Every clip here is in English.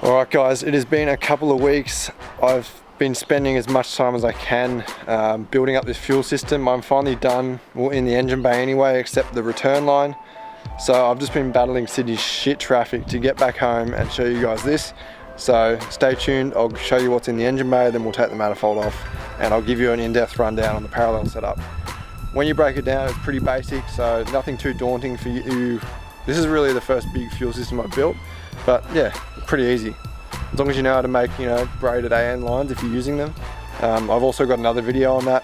Alright guys, it has been a couple of weeks. I've been spending as much time as I can building up this fuel system. I'm finally done, well, in the engine bay anyway, except the return line. So I've just been battling Sydney's shit traffic to get back home and show you guys this. So stay tuned, I'll show you what's in the engine bay, then we'll take the manifold off and I'll give you an in-depth rundown on the parallel setup. When you break it down, it's pretty basic, so nothing too daunting for you. This is really the first big fuel system I've built, but yeah, pretty easy. As long as you know how to make, braided AN lines if you're using them. I've also got another video on that.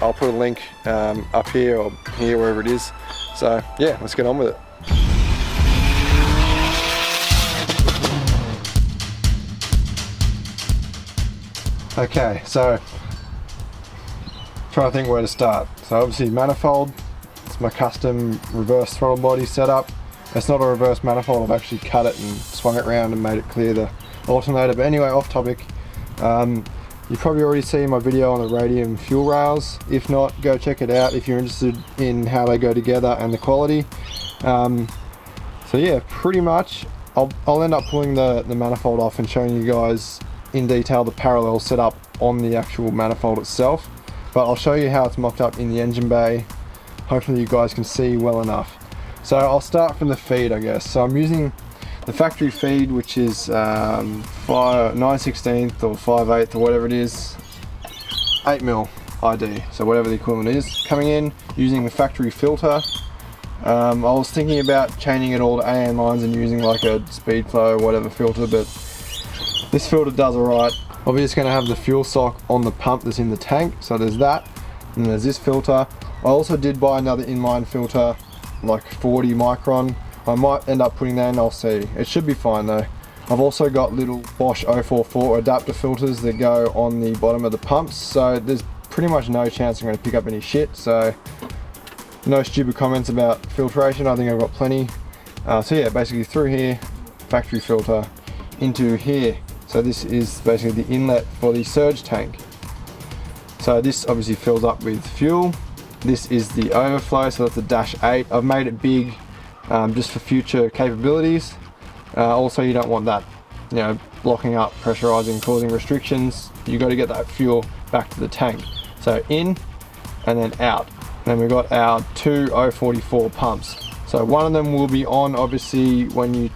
I'll put a link up here or here, wherever it is. So yeah, let's get on with it. Okay, so trying to think where to start. So obviously manifold, it's my custom reverse throttle body setup. It's not a reverse manifold, I've actually cut it and swung it around and made it clear the alternator. But anyway, off topic. You've probably already seen my video on the radium fuel rails. If not, go check it out if you're interested in how they go together and the quality. So yeah, pretty much I'll end up pulling the manifold off and showing you guys in detail the parallel setup on the actual manifold itself. But I'll show you how it's mocked up in the engine bay. Hopefully you guys can see well enough. So I'll start from the feed, I guess. So I'm using the factory feed, which is 9/16 or 5/8 or whatever it is, 8mm ID, so whatever the equivalent is. Coming in using the factory filter. I was thinking about changing it all to AN lines and using like a Speedflow or whatever filter, but this filter does alright. I'm just going to have the fuel sock on the pump that's in the tank, so there's that, and there's this filter. I also did buy another inline filter, like 40 micron. I might end up putting that in, I'll see. It should be fine though. I've also got little Bosch 044 adapter filters that go on the bottom of the pumps, so there's pretty much no chance I'm going to pick up any shit, so no stupid comments about filtration. I think I've got plenty. So yeah, basically through here, factory filter, into here. So this is basically the inlet for the surge tank. So this obviously fills up with fuel. This is the overflow, so that's the -8. I've made it big just for future capabilities. Also, you don't want that, blocking up, pressurizing, causing restrictions. You got to get that fuel back to the tank. So in and then out. Then we've got our two 044 pumps. So one of them will be on, obviously, when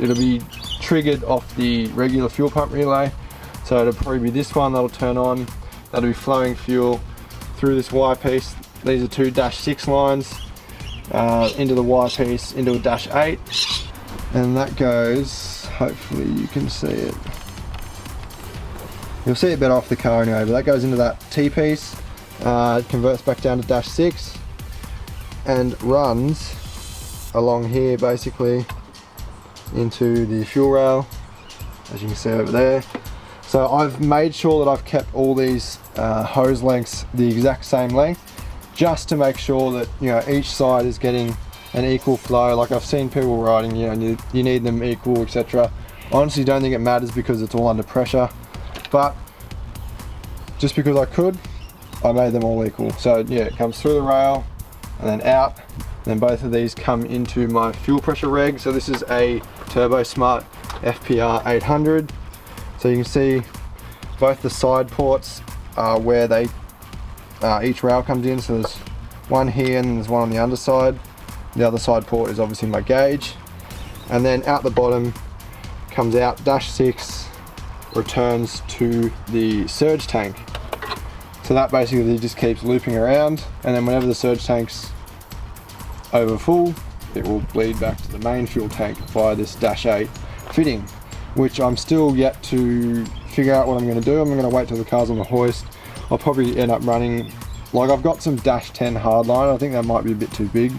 it'll be triggered off the regular fuel pump relay. So it'll probably be this one that'll turn on. That'll be flowing fuel through this Y piece. These are two -6 lines into the Y piece, into a -8, and that goes, hopefully you can see it. You'll see it better off the car anyway, but that goes into that T piece. It converts back down to -6 and runs along here basically into the fuel rail, as you can see over there. So I've made sure that I've kept all these hose lengths the exact same length, just to make sure that each side is getting an equal flow. Like I've seen people writing, you need them equal, etc. Honestly, don't think it matters because it's all under pressure. But just because I could, I made them all equal. So yeah, it comes through the rail and then out. Then both of these come into my fuel pressure reg. So this is a TurboSmart FPR 800. So you can see both the side ports are where each rail comes in. So there's one here and there's one on the underside. The other side port is obviously my gauge. And then out the bottom comes out -6, returns to the surge tank. So that basically just keeps looping around, and then whenever the surge tank's over full, it will bleed back to the main fuel tank via this -8 fitting, which I'm still yet to figure out what I'm going to do. I'm going to wait till the car's on the hoist. I'll probably end up running, like I've got some -10 hardline. I think that might be a bit too big.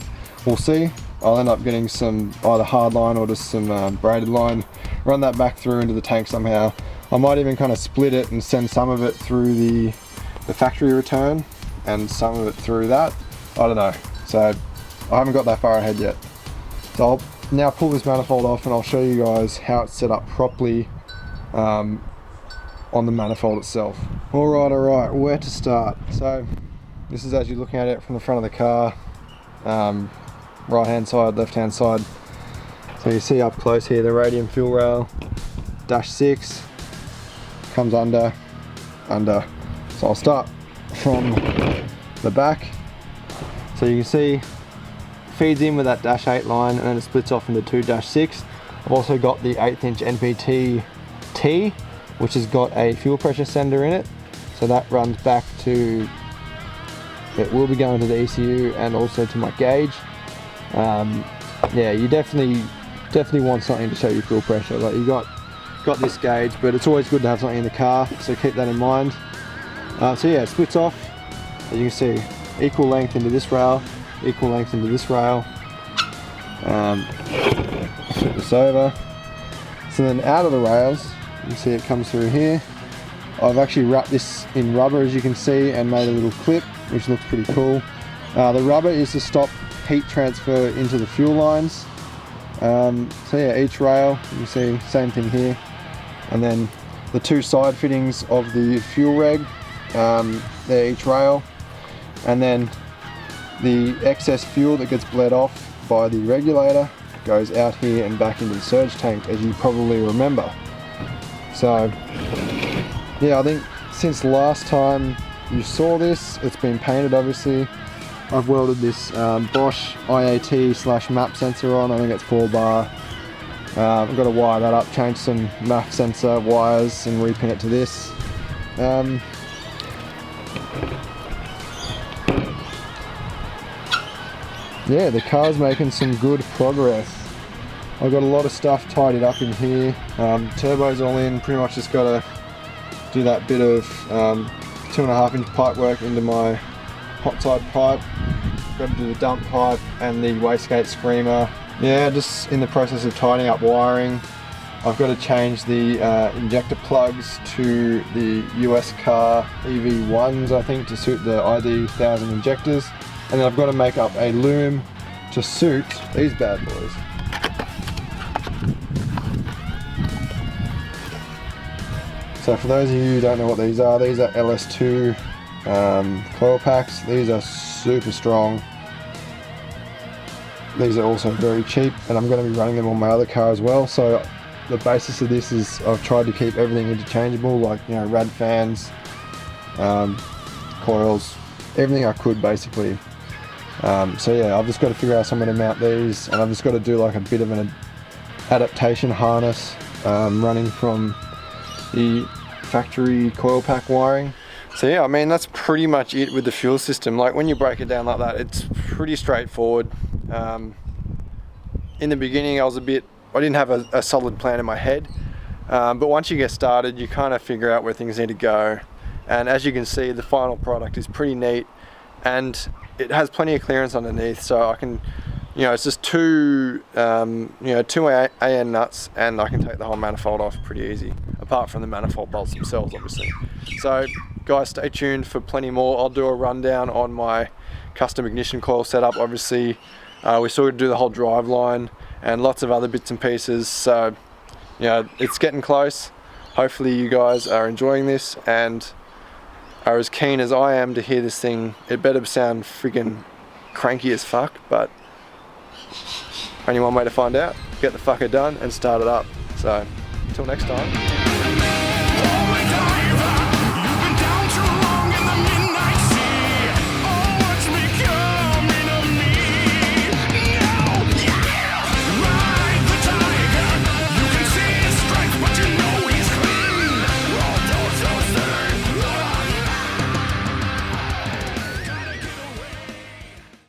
We'll see. I'll end up getting some either hardline or just some braided line, run that back through into the tank somehow. I might even kind of split it and send some of it through the factory return and some of it through that. I don't know. So I haven't got that far ahead yet. So I'll now pull this manifold off and I'll show you guys how it's set up properly on the manifold itself. Alright, where to start? So this is as you're looking at it from the front of the car. Right hand side, left hand side. So you see up close here the radium fuel rail. dash 6 comes under. So I'll start from the back. So you can see feeds in with that dash 8 line and then it splits off into 2 dash 6. I've also got the 1/8 inch NPT T, which has got a fuel pressure sender in it. So that runs back to, it will be going to the ECU and also to my gauge. Yeah, you definitely want something to show you fuel pressure. Like you got this gauge, but it's always good to have something in the car, so keep that in mind. So yeah, it splits off, as you can see, equal length into this rail, equal length into this rail. Flip this over. So then out of the rails, you can see it comes through here. I've actually wrapped this in rubber, as you can see, and made a little clip, which looks pretty cool. The rubber is to stop heat transfer into the fuel lines. So yeah, each rail, you can see, same thing here. And then the 2 side fittings of the fuel reg, they're each rail. And then the excess fuel that gets bled off by the regulator goes out here and back into the surge tank, as you probably remember. So yeah, I think since last time you saw this, it's been painted obviously. I've welded this Bosch IAT/MAP sensor on. I think it's 4 bar. I've got to wire that up, change some MAP sensor wires and repin it to this. Yeah, the car's making some good progress. I've got a lot of stuff tidied up in here. Turbo's all in, pretty much just got to do that bit of 2.5 inch pipe work into my hot side pipe. Got to do the dump pipe and the wastegate screamer. Yeah, just in the process of tidying up wiring. I've got to change the injector plugs to the US car EV1s, I think, to suit the ID 1000 injectors. And then I've got to make up a loom to suit these bad boys. So for those of you who don't know what these are LS2 coil packs. These are super strong. These are also very cheap, and I'm going to be running them on my other car as well. So the basis of this is I've tried to keep everything interchangeable, like, you know, rad fans, coils, everything I could basically. So yeah, I've just got to figure out somewhere to mount these, and I've just got to do like a bit of an adaptation harness running from the factory coil pack wiring. So yeah, I mean, that's pretty much it with the fuel system. Like, when you break it down like that, it's pretty straightforward. In the beginning I didn't have a solid plan in my head, but once you get started, you kind of figure out where things need to go. And as you can see, the final product is pretty neat, and it has plenty of clearance underneath, so I can, you know, it's just two AN nuts, and I can take the whole manifold off pretty easy, apart from the manifold bolts themselves, obviously. So guys, stay tuned for plenty more. I'll do a rundown on my custom ignition coil setup. Obviously, we still got to do the whole drive line and lots of other bits and pieces. So, you know, it's getting close. Hopefully you guys are enjoying this and are as keen as I am to hear this thing. It better sound freaking cranky as fuck, but only one way to find out. Get the fucker done and start it up. So, until next time.